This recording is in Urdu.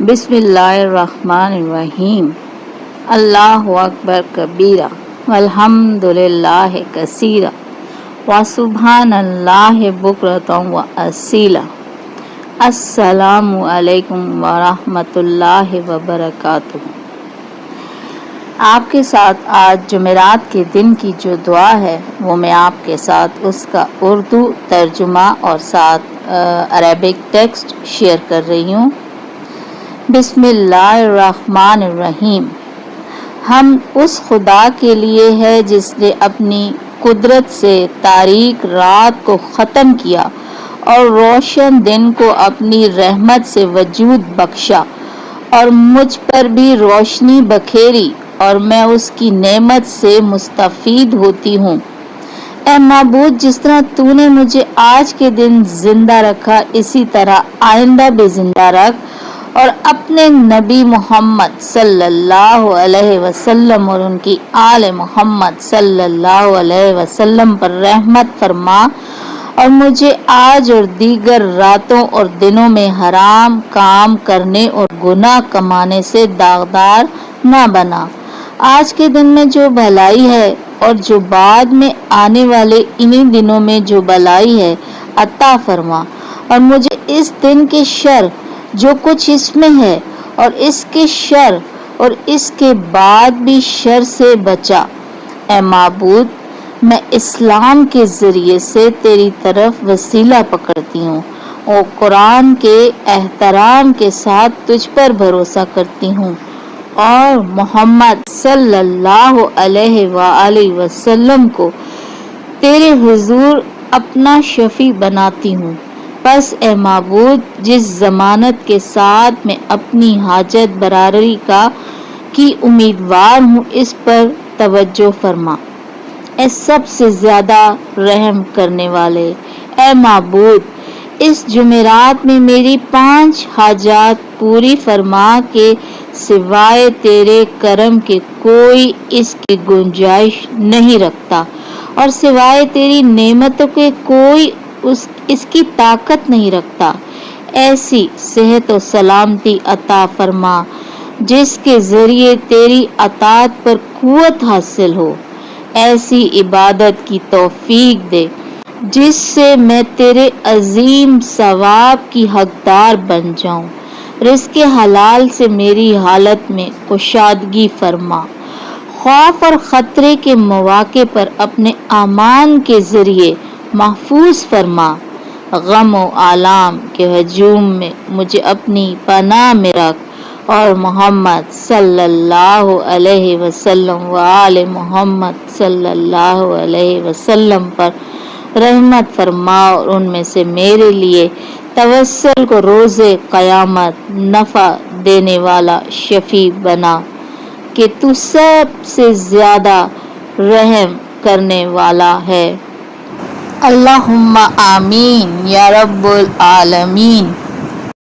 بسم اللہ الرحمن الرحیم۔ اللہ اکبر کبیرہ والحمد للہ کثیرہ وسبحان اللہ بکرۃ واصیلا۔ السلام علیکم ورحمۃ اللہ وبرکاتہ۔ آپ کے ساتھ آج جمعرات کے دن کی جو دعا ہے وہ میں آپ کے ساتھ اس کا اردو ترجمہ اور ساتھ عربک ٹیکسٹ شیئر کر رہی ہوں۔ بسم اللہ الرحمن الرحیم۔ ہم اس خدا کے لیے ہے جس نے اپنی قدرت سے تاریک رات کو ختم کیا اور روشن دن کو اپنی رحمت سے وجود بخشا اور مجھ پر بھی روشنی بکھیری اور میں اس کی نعمت سے مستفید ہوتی ہوں۔ اے معبود، جس طرح تو نے مجھے آج کے دن زندہ رکھا اسی طرح آئندہ بھی زندہ رکھ اور اپنے نبی محمد صلی اللہ علیہ وسلم اور ان کی آل محمد صلی اللہ علیہ وسلم پر رحمت فرما اور مجھے آج اور دیگر راتوں اور دنوں میں حرام کام کرنے اور گناہ کمانے سے داغدار نہ بنا۔ آج کے دن میں جو بھلائی ہے اور جو بعد میں آنے والے انہی دنوں میں جو بلائی ہے عطا فرما اور مجھے اس دن کے شر جو کچھ اس میں ہے اور اس کے شر اور اس کے بعد بھی شر سے بچا۔ اے معبود، میں اسلام کے ذریعے سے تیری طرف وسیلہ پکڑتی ہوں اور قرآن کے احترام کے ساتھ تجھ پر بھروسہ کرتی ہوں اور محمد صلی اللہ علیہ وآلہ وسلم کو تیرے حضور اپنا شفیع بناتی ہوں۔ پس اے معبود، جس ضمانت کے ساتھ میں اپنی حاجت براری کی امیدوار ہوں اس پر توجہ فرما۔ اے سب سے زیادہ رحم کرنے والے، اے معبود، اس جمعرات میں میری 5 حاجات پوری فرما کہ سوائے تیرے کرم کے کوئی اس کی گنجائش نہیں رکھتا اور سوائے تیری نعمتوں کے کوئی اس کی طاقت نہیں رکھتا۔ ایسی صحت و سلامتی عطا فرما جس کے ذریعے تیری اطاعت پر قوت حاصل ہو۔ ایسی عبادت کی توفیق دے جس سے میں تیرے عظیم ثواب کی حقدار بن جاؤں۔ رزق حلال سے میری حالت میں کشادگی فرما۔ خوف اور خطرے کے مواقع پر اپنے امان کے ذریعے محفوظ فرما۔ غم و آلام کے ہجوم میں مجھے اپنی پناہ میں رکھ اور محمد صلی اللہ علیہ وسلم و آل محمد صلی اللہ علیہ وسلم پر رحمت فرما اور ان میں سے میرے لیے توسل کو روز قیامت نفع دینے والا شفیع بنا کہ تو سب سے زیادہ رحم کرنے والا ہے۔ اللہم آمین یا رب العالمین۔